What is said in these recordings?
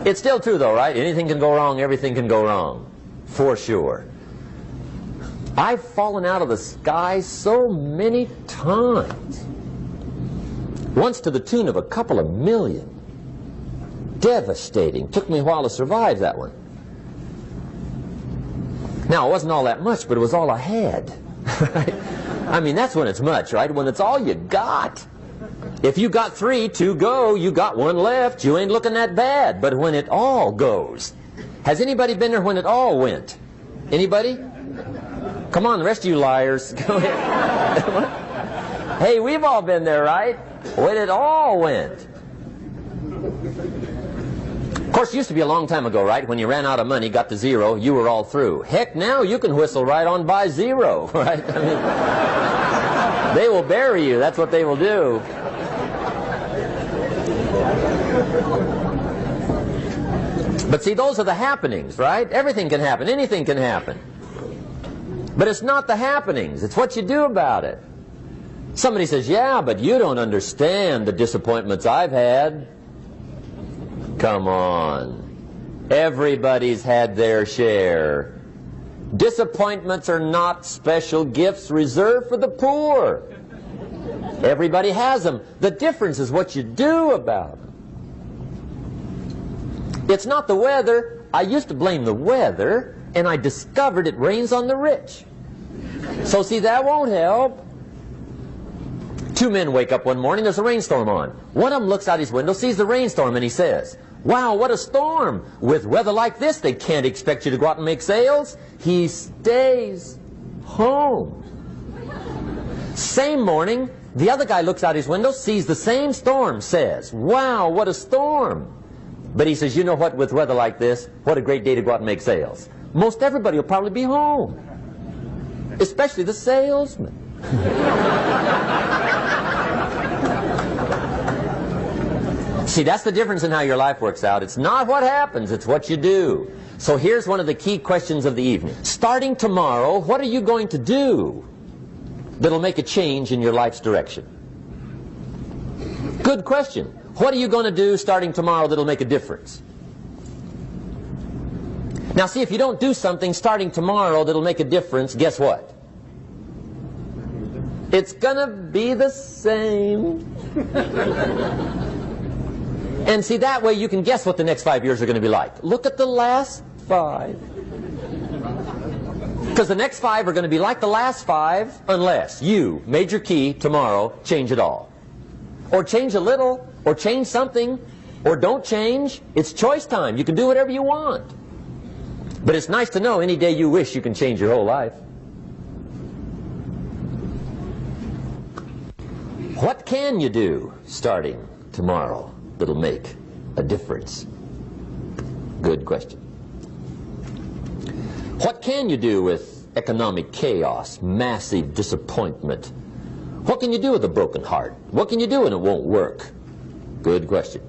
It's still true though, right? Anything can go wrong, everything can go wrong. For sure. I've fallen out of the sky so many times. Once to the tune of a couple of million. Devastating. Took me a while to survive that one. Now, it wasn't all that much, but it was all I had. I mean, that's when it's much, right? When it's all you got. If you got 3 to go, you got 1 left, you ain't looking that bad. But when it all goes, has anybody been there when it all went? Anybody? Come on, the rest of you liars. Go ahead. Hey, we've all been there, right? When it all went. Of course, it used to be a long time ago, right? When you ran out of money, got to 0, you were all through. Heck, now you can whistle right on by 0, right? I mean, they will bury you. That's what they will do. But see, those are the happenings, right? Everything can happen. Anything can happen. But it's not the happenings. It's what you do about it. Somebody says, yeah, but you don't understand the disappointments I've had. Come on. Everybody's had their share. Disappointments are not special gifts reserved for the poor. Everybody has them. The difference is what you do about them. It's not the weather. I used to blame the weather, and I discovered it rains on the rich. So see, that won't help. 2 men wake up one morning, there's a rainstorm on. One of them looks out his window, sees the rainstorm, and he says, wow, what a storm. With weather like this, they can't expect you to go out and make sales. He stays home. Same morning, the other guy looks out his window, sees the same storm, says, wow, what a storm. But he says, you know what, with weather like this, what a great day to go out and make sales. Most everybody will probably be home, especially the salesman. See, that's the difference in how your life works out. It's not what happens, it's what you do. So here's one of the key questions of the evening. Starting tomorrow, what are you going to do that'll make a change in your life's direction? Good question. What are you going to do starting tomorrow that'll make a difference? Now see, if you don't do something starting tomorrow that'll make a difference, guess what? It's going to be the same. And see, that way you can guess what the next 5 years are going to be like. Look at the last 5. Because the next 5 are going to be like the last 5 unless you, major key, tomorrow, change it all. Or change a little, or change something, or don't change. It's choice time. You can do whatever you want. But it's nice to know any day you wish you can change your whole life. What can you do starting tomorrow that'll make a difference? Good question. What can you do with economic chaos, massive disappointment? What can you do with a broken heart? What can you do when it won't work? Good question.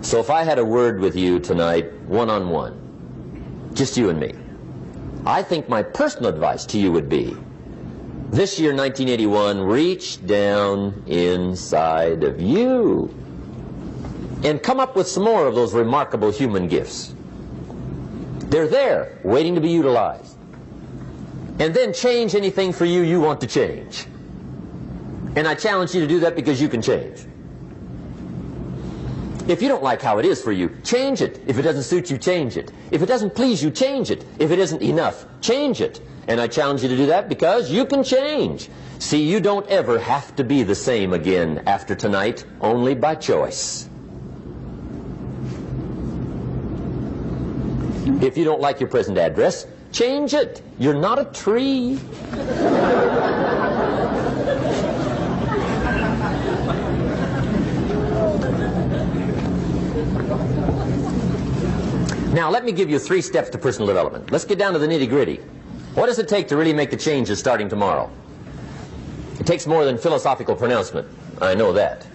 So if I had a word with you tonight, one-on-one, just you and me, I think my personal advice to you would be, this year, 1981, reach down inside of you and come up with some more of those remarkable human gifts. They're there, waiting to be utilized. And then change anything for you want to change. And I challenge you to do that because you can change. If you don't like how it is for you, change it. If it doesn't suit you, change it. If it doesn't please you, change it. If it isn't enough, change it. And I challenge you to do that because you can change. See, you don't ever have to be the same again after tonight, only by choice. If you don't like your present address, change it. You're not a tree. Now, let me give you 3 steps to personal development. Let's get down to the nitty-gritty. What does it take to really make the changes starting tomorrow? It takes more than philosophical pronouncement. I know that.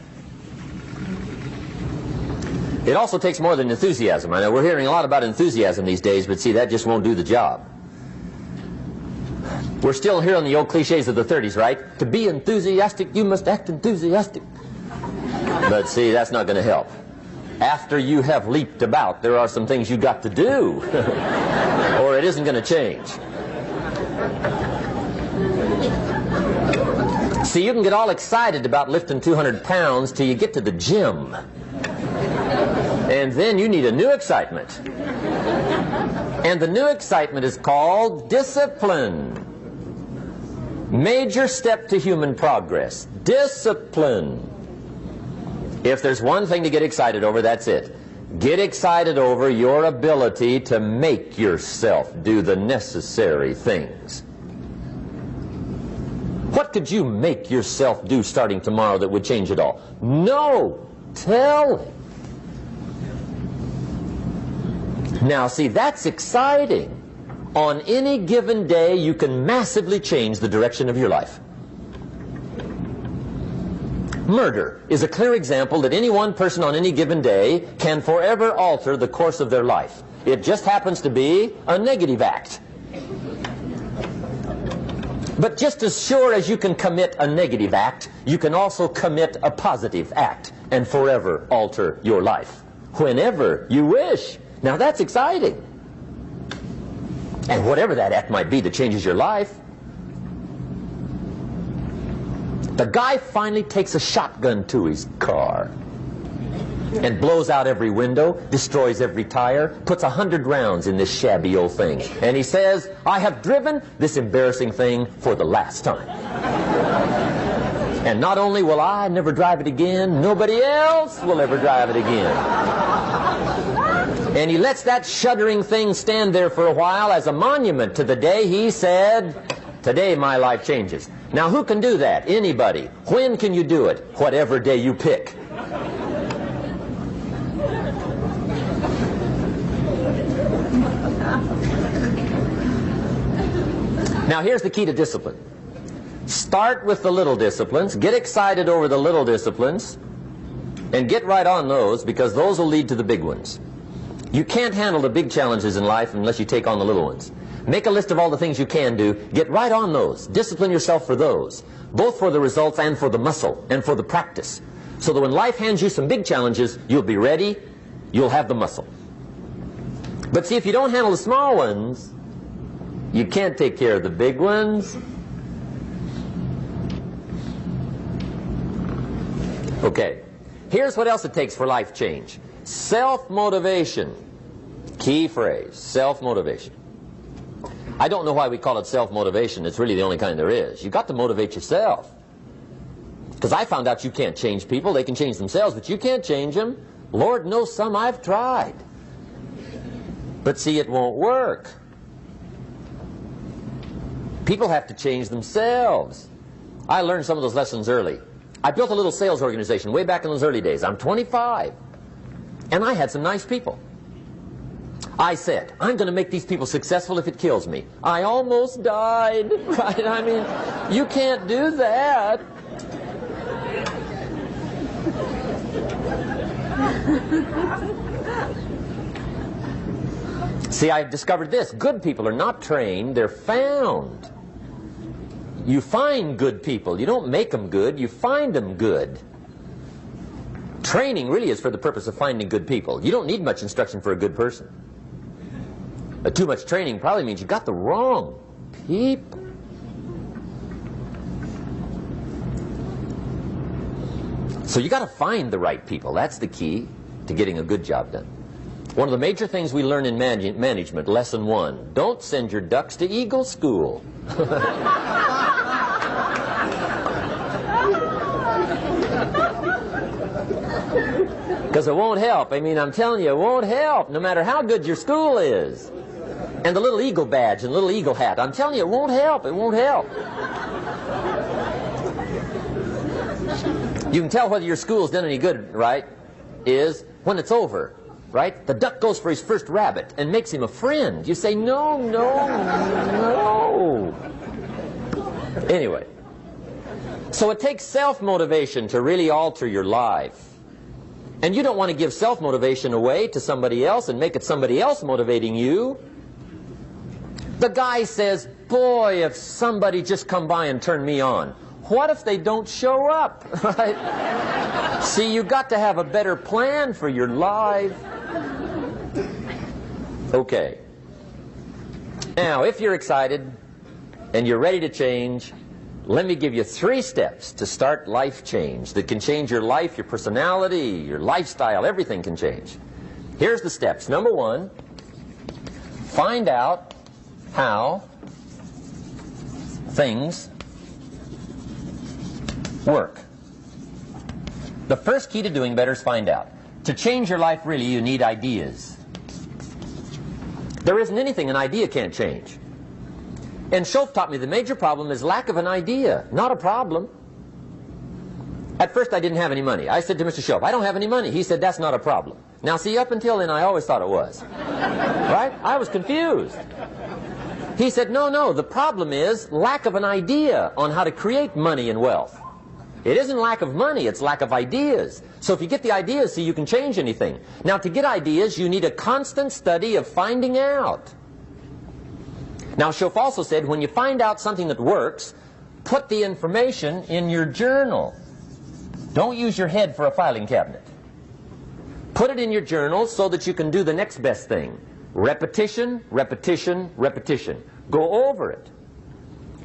It also takes more than enthusiasm. I know we're hearing a lot about enthusiasm these days, but see, that just won't do the job. We're still hearing the old cliches of the 30s, right? To be enthusiastic, you must act enthusiastic. But see, that's not going to help. After you have leaped about, there are some things you got to do, or it isn't going to change. See, you can get all excited about lifting 200 pounds till you get to the gym. And then you need a new excitement. And the new excitement is called discipline. Major step to human progress. Discipline. If there's one thing to get excited over, that's it. Get excited over your ability to make yourself do the necessary things. What could you make yourself do starting tomorrow that would change it all? No! Tell him. Now, see, that's exciting. On any given day, you can massively change the direction of your life. Murder is a clear example that any one person on any given day can forever alter the course of their life. It just happens to be a negative act. But just as sure as you can commit a negative act, you can also commit a positive act and forever alter your life. Whenever you wish. Now that's exciting. And whatever that act might be that changes your life. The guy finally takes a shotgun to his car and blows out every window, destroys every tire, puts 100 rounds in this shabby old thing. And he says, I have driven this embarrassing thing for the last time. And not only will I never drive it again, nobody else will ever drive it again. And he lets that shuddering thing stand there for a while as a monument to the day he said, today my life changes. Now who can do that? Anybody. When can you do it? Whatever day you pick. Now here's the key to discipline. Start with the little disciplines, get excited over the little disciplines, and get right on those, because those will lead to the big ones. You can't handle the big challenges in life unless you take on the little ones. Make a list of all the things you can do, get right on those, discipline yourself for those, both for the results and for the muscle and for the practice, so that when life hands you some big challenges, you'll be ready, you'll have the muscle. But see, if you don't handle the small ones, you can't take care of the big ones. Okay, here's what else it takes for life change. Self-motivation. Key phrase, self-motivation. I don't know why we call it self-motivation. It's really the only kind there is. You've got to motivate yourself. Because I found out you can't change people. They can change themselves, but you can't change them. Lord knows some I've tried. But see, it won't work. People have to change themselves. I learned some of those lessons early. I built a little sales organization way back in those early days. I'm 25. And I had some nice people. I said, I'm going to make these people successful if it kills me. I almost died, right? I mean, you can't do that. See, I discovered this. Good people are not trained, they're found. You find good people. You don't make them good, you find them good. Training really is for the purpose of finding good people. You don't need much instruction for a good person. Too much training probably means you got the wrong people. So you got to find the right people. That's the key to getting a good job done. One of the major things we learn in management, lesson 1, don't send your ducks to Eagle School. Because it won't help. I mean, I'm telling you, it won't help, no matter how good your school is. And the little eagle badge and little eagle hat, I'm telling you, it won't help. It won't help. You can tell whether your school's done any good, right, is when it's over, right? The duck goes for his first rabbit and makes him a friend. You say, no, no, no. Anyway, so it takes self-motivation to really alter your life. And you don't want to give self-motivation away to somebody else and make it somebody else motivating you. The guy says, boy, if somebody just come by and turned me on. What if they don't show up? Right? See, you got to have a better plan for your life. Okay. Now, if you're excited and you're ready to change, let me give you 3 steps to start life change that can change your life, your personality, your lifestyle, everything can change. Here's the steps. Number 1, find out how things work. The first key to doing better is find out. To change your life, really, you need ideas. There isn't anything an idea can't change. And Schoaf taught me the major problem is lack of an idea, not a problem. At first I didn't have any money. I said to Mr. Schoaf, I don't have any money. He said, that's not a problem. Now see, up until then I always thought it was. Right? I was confused. He said, no, the problem is lack of an idea on how to create money and wealth. It isn't lack of money, it's lack of ideas. So if you get the ideas, see, you can change anything. Now, to get ideas, you need a constant study of finding out. Now, Schoaf also said, when you find out something that works, put the information in your journal. Don't use your head for a filing cabinet. Put it in your journal so that you can do the next best thing. Repetition, repetition, repetition. Go over it.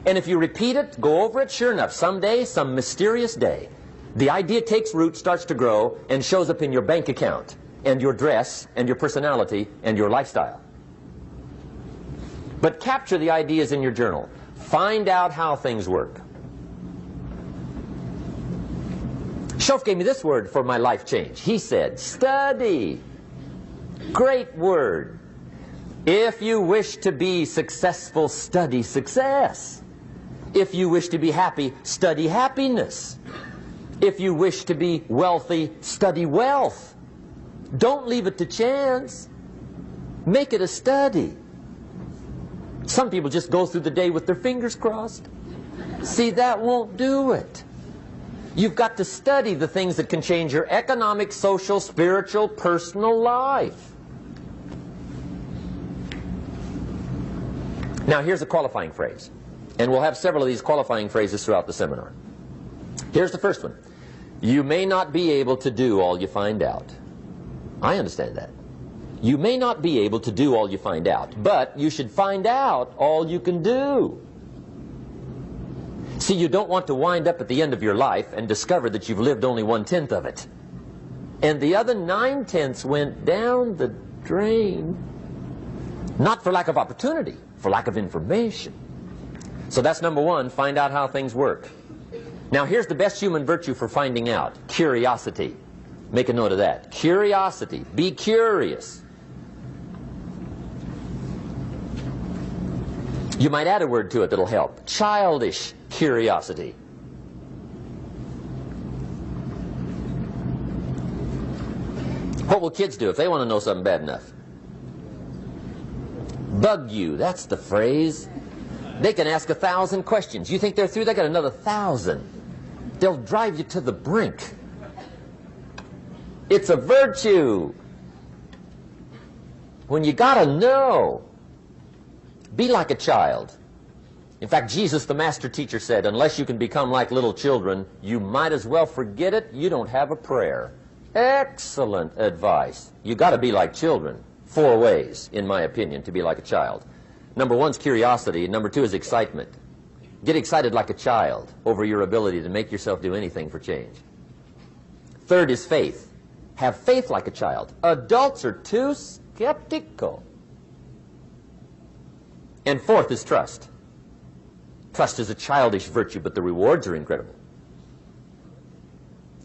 And if you repeat it, go over it, sure enough, someday, some mysterious day, the idea takes root, starts to grow, and shows up in your bank account, and your dress, and your personality, and your lifestyle. But capture the ideas in your journal. Find out how things work. Schoaf gave me this word for my life change. He said, study. Great word. If you wish to be successful, study success. If you wish to be happy, study happiness. If you wish to be wealthy, study wealth. Don't leave it to chance. Make it a study. Some people just go through the day with their fingers crossed. See, that won't do it. You've got to study the things that can change your economic, social, spiritual, personal life. Now, here's a qualifying phrase. And we'll have several of these qualifying phrases throughout the seminar. Here's the first one. You may not be able to do all you find out. I understand that. You may not be able to do all you find out, but you should find out all you can do. See, you don't want to wind up at the end of your life and discover that you've lived only 1/10 of it. And the other 9/10 went down the drain. Not for lack of opportunity, for lack of information. So that's number 1, find out how things work. Now here's the best human virtue for finding out, curiosity. Make a note of that. Curiosity. Be curious. You might add a word to it that'll help. Childish curiosity. What will kids do if they want to know something bad enough? Bug you. That's the phrase. They can ask 1,000 questions. You think they're through? They got another 1,000. They'll drive you to the brink. It's a virtue. When you gotta know, be like a child. In fact, Jesus, the master teacher, said, unless you can become like little children, you might as well forget it. You don't have a prayer. Excellent advice. You gotta be like children. 4 ways, in my opinion, to be like a child. Number 1 is curiosity, and number 2 is excitement. Get excited like a child over your ability to make yourself do anything for change. 3rd is faith. Have faith like a child. Adults are too skeptical. And 4th is trust. Trust is a childish virtue, but the rewards are incredible.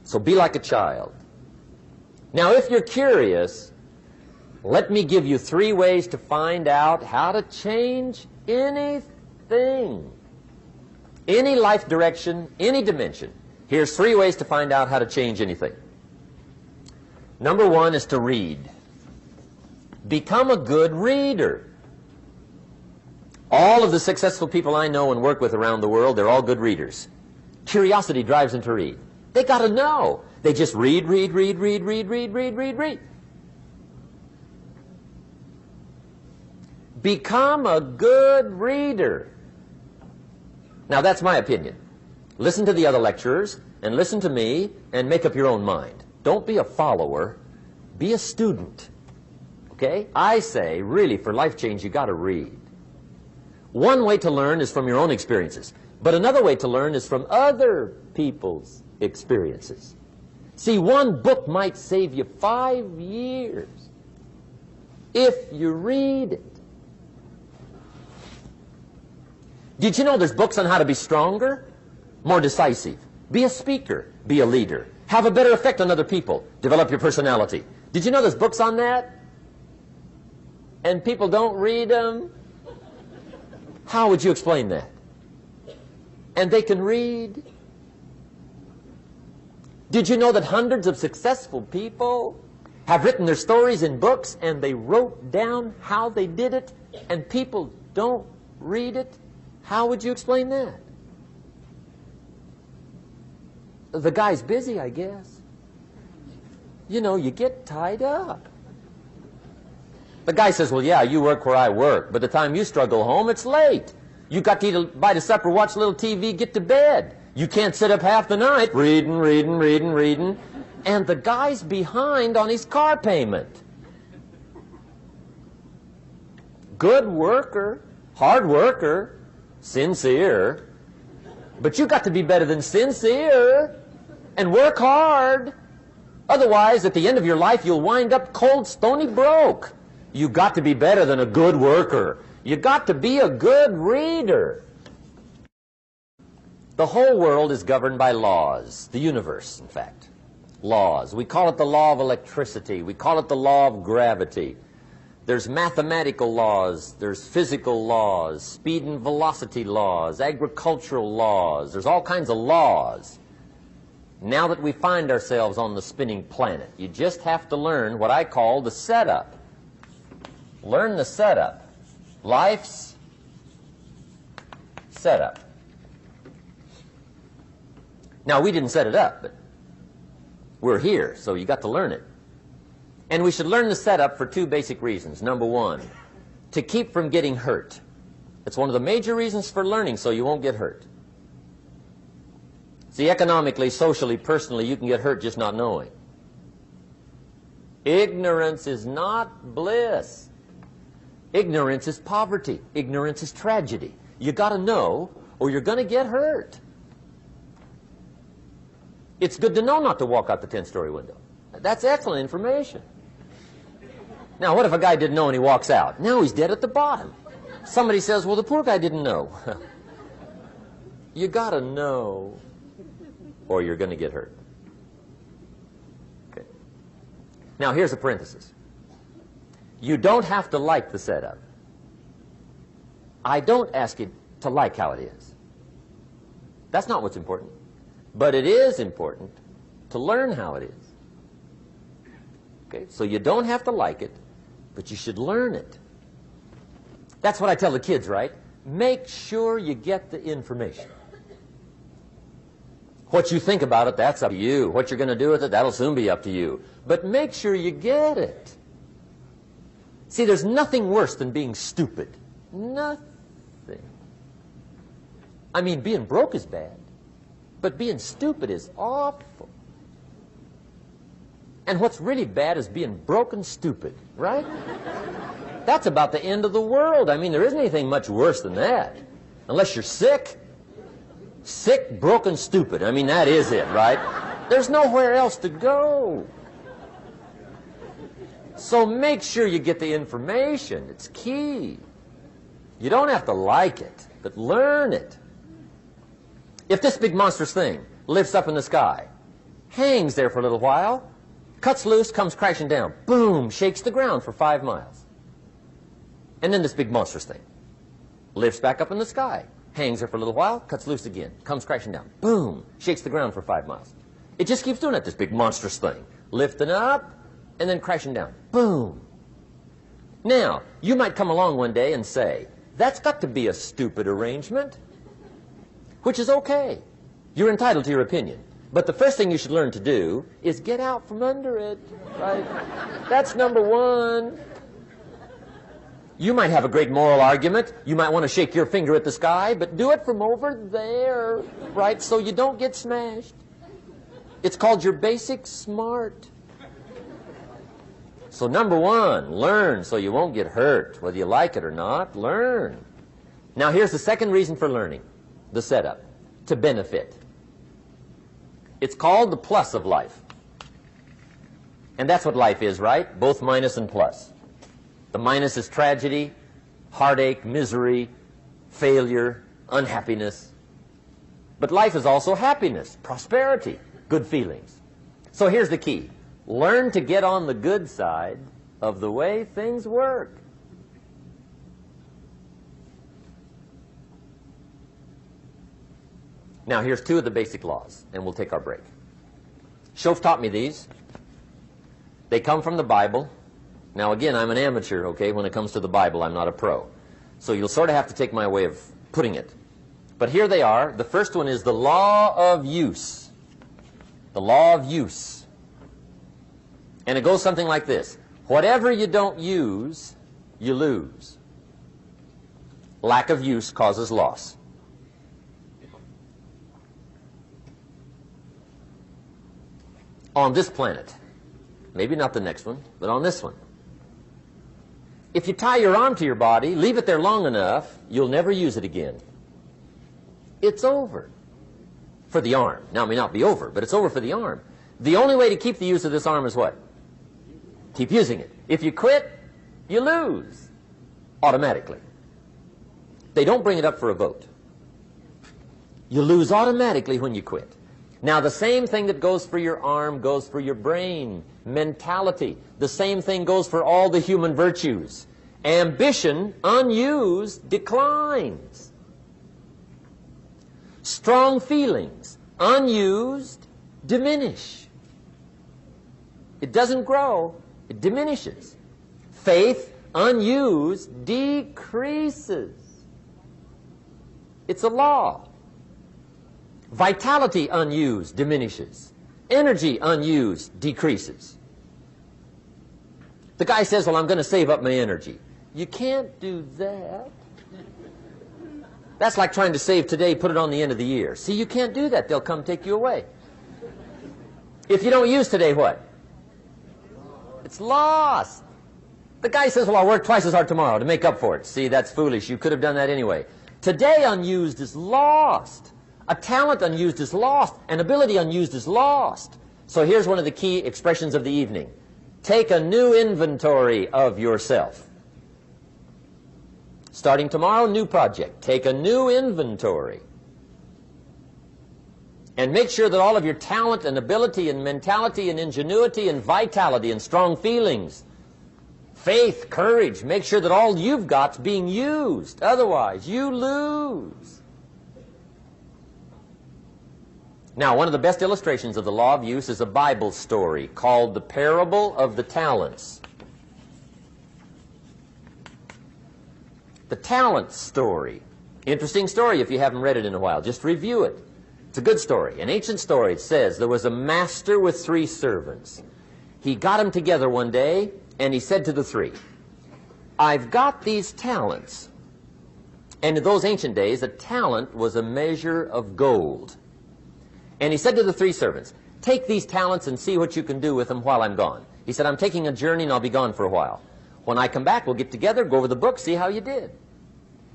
So be like a child. Now, if you're curious, let me give you 3 ways to find out how to change anything. Any life direction, any dimension. Here's 3 ways to find out how to change anything. Number 1 is to read. Become a good reader. All of the successful people I know and work with around the world, they're all good readers. Curiosity drives them to read. They got to know. They just read. Become a good reader. Now, that's my opinion. Listen to the other lecturers, and listen to me, and make up your own mind. Don't be a follower. Be a student. Okay? I say, really, for life change, you got to read. One way to learn is from your own experiences, but another way to learn is from other people's experiences. See, one book might save you 5 years if you read it. Did you know there's books on how to be stronger, more decisive? Be a speaker, be a leader, have a better effect on other people, develop your personality. Did you know there's books on that? And people don't read them? How would you explain that? And they can read? Did you know that hundreds of successful people have written their stories in books and they wrote down how they did it and people don't read it? How would you explain that? The guy's busy, I guess. You know, you get tied up. The guy says, well, yeah, you work where I work. By the time you struggle home, it's late. You got to eat a bite of supper, watch a little TV, get to bed. You can't sit up half the night reading. And the guy's behind on his car payment. Good worker, hard worker, sincere. But you got to be better than sincere and work hard. Otherwise, at the end of your life, you'll wind up cold, stony broke. You got to be better than a good worker. You got to be a good reader. The whole world is governed by laws. The universe, in fact. Laws. We call it the law of electricity. We call it the law of gravity. There's mathematical laws. There's physical laws, speed and velocity laws, agricultural laws. There's all kinds of laws. Now that we find ourselves on the spinning planet, you just have to learn what I call the setup. Learn the setup. Life's setup. Now, we didn't set it up, but we're here, so you got to learn it. And we should learn the setup for 2 basic reasons. Number 1, to keep from getting hurt. It's one of the major reasons for learning, so you won't get hurt. See, economically, socially, personally, you can get hurt just not knowing. Ignorance is not bliss. Ignorance is poverty. Ignorance is tragedy. You got to know, or you're going to get hurt. It's good to know not to walk out the 10-story window. That's excellent information. Now, what if a guy didn't know and he walks out? Now he's dead at the bottom. Somebody says, well, the poor guy didn't know. You got to know, or you're going to get hurt. Okay. Now, here's a parenthesis. You don't have to like the setup. I don't ask you to like how it is. That's not what's important. But it is important to learn how it is. Okay? So you don't have to like it, but you should learn it. That's what I tell the kids, right? Make sure you get the information. What you think about it, that's up to you. What you're going to do with it, that'll soon be up to you. But make sure you get it. See, there's nothing worse than being stupid. Nothing. I mean, being broke is bad, but being stupid is awful. And what's really bad is being broken stupid, right? That's about the end of the world. I mean, there isn't anything much worse than that. Unless you're sick. Sick, broken, stupid. I mean, that is it, right? There's nowhere else to go. So make sure you get the information. It's key. You don't have to like it, but learn it. If this big monstrous thing lifts up in the sky, hangs there for a little while, cuts loose, comes crashing down, boom, shakes the ground for 5 miles. And then this big monstrous thing lifts back up in the sky, hangs there for a little while, cuts loose again, comes crashing down, boom, shakes the ground for 5 miles. It just keeps doing it, this big monstrous thing, lifting up and then crashing down, boom. Now, you might come along one day and say, that's got to be a stupid arrangement, which is okay. You're entitled to your opinion. But the first thing you should learn to do is get out from under it, right? That's number 1. You might have a great moral argument. You might want to shake your finger at the sky, but do it from over there, right, so you don't get smashed. It's called your basic smart. So number one, learn so you won't get hurt. Whether you like it or not, learn. Now here's the second reason for learning, the setup, to benefit. It's called the plus of life. And that's what life is, right? Both minus and plus. The minus is tragedy, heartache, misery, failure, unhappiness. But life is also happiness, prosperity, good feelings. So here's the key. Learn to get on the good side of the way things work. Now here's two of the basic laws, and we'll take our break. Shof taught me these. They come from the Bible. Now again, I'm an amateur, okay, when it comes to the Bible. I'm not a pro. So you'll sort of have to take my way of putting it. But here they are. The first one is the law of use. The law of use. And it goes something like this. Whatever you don't use, you lose. Lack of use causes loss. On this planet, maybe not the next one, but on this one, if you tie your arm to your body, leave it there long enough, you'll never use it again. It's over for the arm. Now, it may not be over, but it's over for the arm. The only way to keep the use of this arm is what? Keep using it. If you quit, you lose automatically. They don't bring it up for a vote. You lose automatically when you quit. Now, the same thing that goes for your arm goes for your brain, mentality. The same thing goes for all the human virtues. Ambition, unused, declines. Strong feelings, unused, diminish. It doesn't grow, it diminishes. Faith, unused, decreases. It's a law. Vitality, unused, diminishes. Energy, unused, decreases. The guy says, well, I'm going to save up my energy. You can't do that. That's like trying to save today, put it on the end of the year. See, you can't do that. They'll come take you away. If you don't use today, what? It's lost. The guy says, well, I'll work twice as hard tomorrow to make up for it. See, that's foolish. You could have done that anyway. Today unused is lost. A talent unused is lost. An ability unused is lost. So here's one of the key expressions of the evening. Take a new inventory of yourself. Starting tomorrow, new project. Take a new inventory. And make sure that all of your talent and ability and mentality and ingenuity and vitality and strong feelings, faith, courage, make sure that all you've got's being used. Otherwise, you lose. Now, one of the best illustrations of the law of use is a Bible story called the Parable of the Talents. The talent story. Interesting story if you haven't read it in a while. Just review it. It's a good story. An ancient story. It says there was a master with 3 servants. He got them together one day and he said to the 3, I've got these talents. And in those ancient days, a talent was a measure of gold. And he said to the 3 servants, take these talents and see what you can do with them while I'm gone. He said, I'm taking a journey and I'll be gone for a while. When I come back, we'll get together, go over the book, see how you did.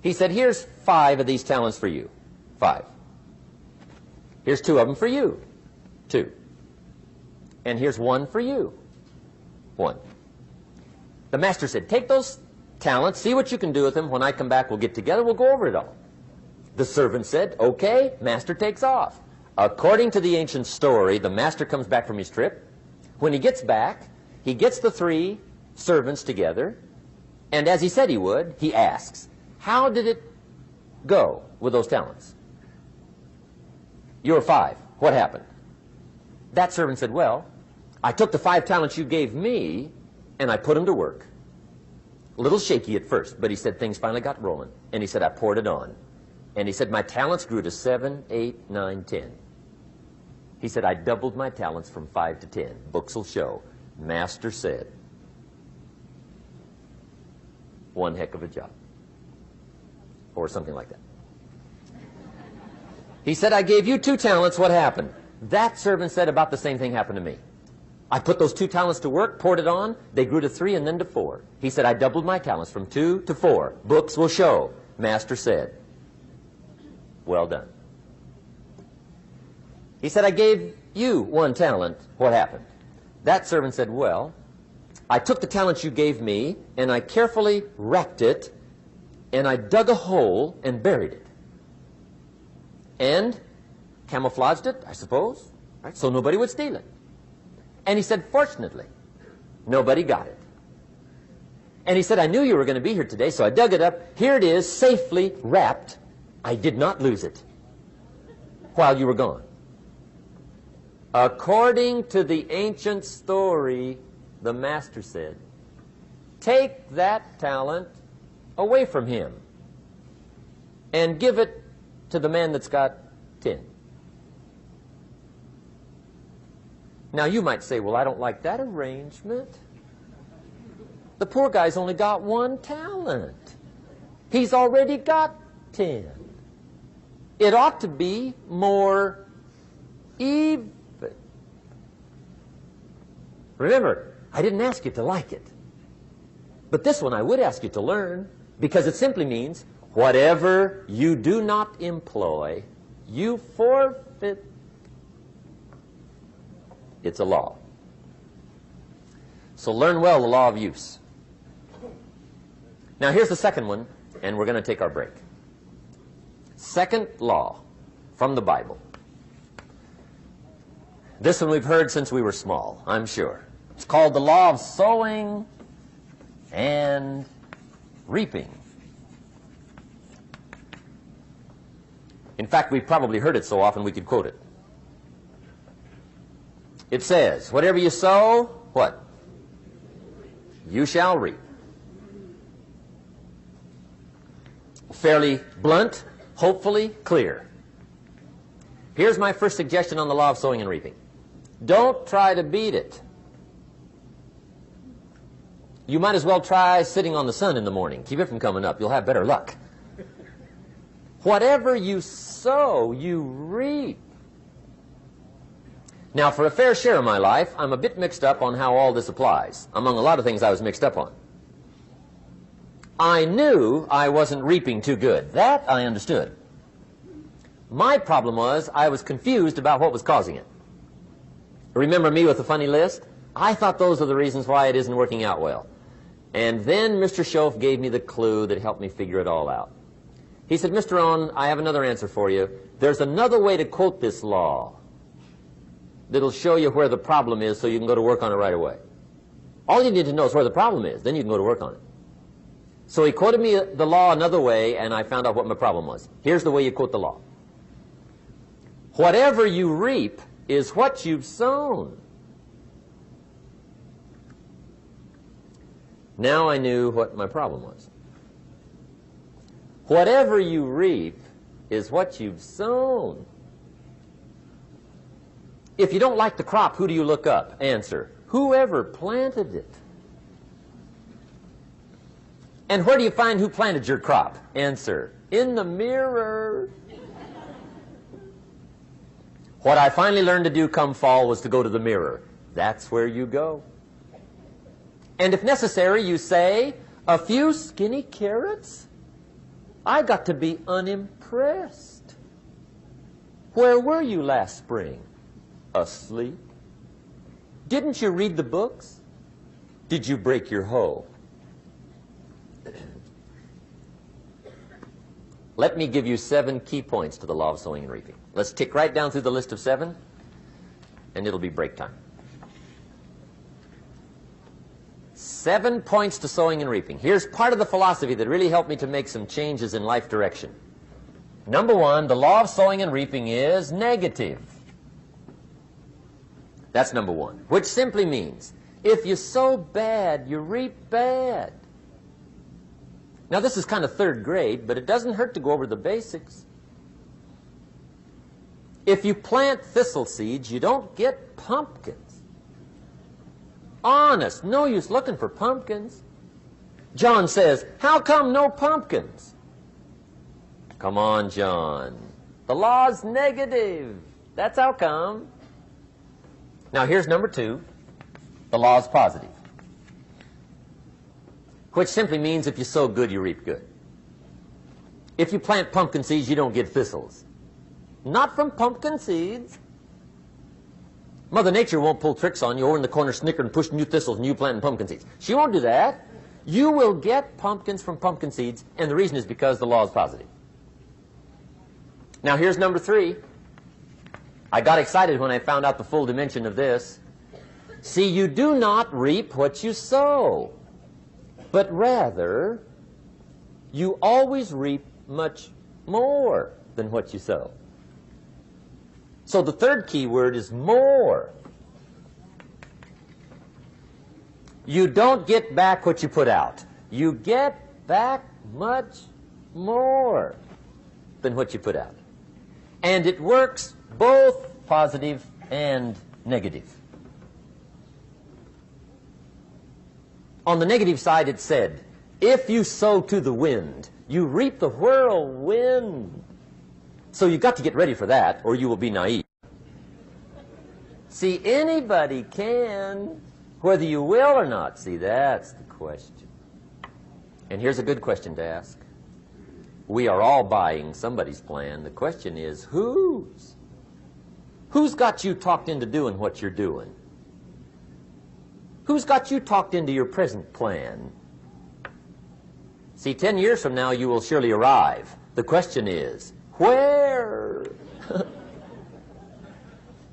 He said, here's 5 of these talents for you. 5. Here's 2 of them for you. 2. And here's 1 for you. 1. The master said, take those talents, see what you can do with them. When I come back, we'll get together, we'll go over it all. The servant said, okay, master takes off. According to the ancient story, the master comes back from his trip. When he gets back, he gets the 3 servants together, and as he said he would, he asks, how did it go with those talents? You were 5. What happened? That servant said, well, I took the 5 talents you gave me, and I put them to work. A little shaky at first, but he said things finally got rolling. And he said, I poured it on. And he said, my talents grew to 7, 8, 9, 10. He said, I doubled my talents from 5 to 10. Books will show. Master said. One heck of a job. Or something like that. He said, I gave you 2 talents. What happened? That servant said, about the same thing happened to me. I put those 2 talents to work, poured it on. They grew to 3 and then to 4. He said, I doubled my talents from 2 to 4. Books will show. Master said, well done. He said, I gave you 1 talent. What happened? That servant said, well, I took the talents you gave me, and I carefully wrapped it, and I dug a hole and buried it. And camouflaged it, I suppose, right, so nobody would steal it. And he said, fortunately, nobody got it. And he said, I knew you were going to be here today, so I dug it up. Here it is, safely wrapped. I did not lose it while you were gone. According to the ancient story, the master said, take that talent away from him and give it to the man that's got 10. Now you might say, well, I don't like that arrangement. The poor guy's only got 1 talent. He's already got 10. It ought to be more even. Remember, I didn't ask you to like it. But this one I would ask you to learn, because it simply means whatever you do not employ, you forfeit. It's a law. So learn well the law of use. Now here's the second one, and we're going to take our break. Second law from the Bible. This one we've heard since we were small, I'm sure. It's called the law of sowing and reaping. In fact, we've probably heard it so often we could quote it. It says, whatever you sow, what? You shall reap. Fairly blunt, hopefully clear. Here's my first suggestion on the law of sowing and reaping. Don't try to beat it. You might as well try sitting on the sun in the morning. Keep it from coming up. You'll have better luck. Whatever you sow, you reap. Now, for a fair share of my life, I'm a bit mixed up on how all this applies. Among a lot of things I was mixed up on. I knew I wasn't reaping too good. That I understood. My problem was I was confused about what was causing it. Remember me with the funny list? I thought those are the reasons why it isn't working out well. And then Mr. Schoaf gave me the clue that helped me figure it all out. He said, Mr. Rohn, I have another answer for you. There's another way to quote this law that'll show you where the problem is so you can go to work on it right away. All you need to know is where the problem is. Then you can go to work on it. So he quoted me the law another way, and I found out what my problem was. Here's the way you quote the law. Whatever you reap is what you've sown. Now I knew what my problem was. Whatever you reap is what you've sown. If you don't like the crop, who do you look up? Answer, whoever planted it. And where do you find who planted your crop? Answer, in the mirror. What I finally learned to do come fall was to go to the mirror. That's where you go. And if necessary, you say, a few skinny carrots? I got to be unimpressed. Where were you last spring? Asleep? Didn't you read the books? Did you break your hoe? Let me give you 7 key points to the law of sowing and reaping. Let's tick right down through the list of 7, and it'll be break time. 7 points to sowing and reaping. Here's part of the philosophy that really helped me to make some changes in life direction. Number 1, the law of sowing and reaping is negative. That's number 1, which simply means if you sow bad, you reap bad. Now, this is kind of 3rd grade, but it doesn't hurt to go over the basics. If you plant thistle seeds, you don't get pumpkins. Honest, no use looking for pumpkins. John says, how come no pumpkins? Come on, John. The law's negative. That's how come. Now here's number 2. The law's positive. Which simply means if you sow good, you reap good. If you plant pumpkin seeds, you don't get thistles. Not from pumpkin seeds. Mother Nature won't pull tricks on you over in the corner snickering and pushing you thistles and you planting pumpkin seeds. She won't do that. You will get pumpkins from pumpkin seeds, and the reason is because the law is positive. Now here's number 3. I got excited when I found out the full dimension of this. See, you do not reap what you sow, but rather you always reap much more than what you sow. So the third key word is more. You don't get back what you put out. You get back much more than what you put out. And it works both positive and negative. On the negative side, it said, if you sow to the wind, you reap the whirlwind. So you've got to get ready for that, or you will be naive. See, anybody can, whether you will or not. See, that's the question. And here's a good question to ask. We are all buying somebody's plan. The question is, whose? Who's got you talked into doing what you're doing? Who's got you talked into your present plan? See, 10 years from now, you will surely arrive. The question is, where?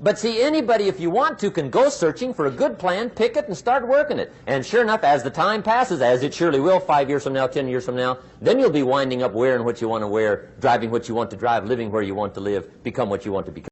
But see, anybody, if you want to, can go searching for a good plan, pick it, and start working it. And sure enough, as the time passes, as it surely will 5 years from now, 10 years from now, then you'll be winding up wearing what you want to wear, driving what you want to drive, living where you want to live, become what you want to become.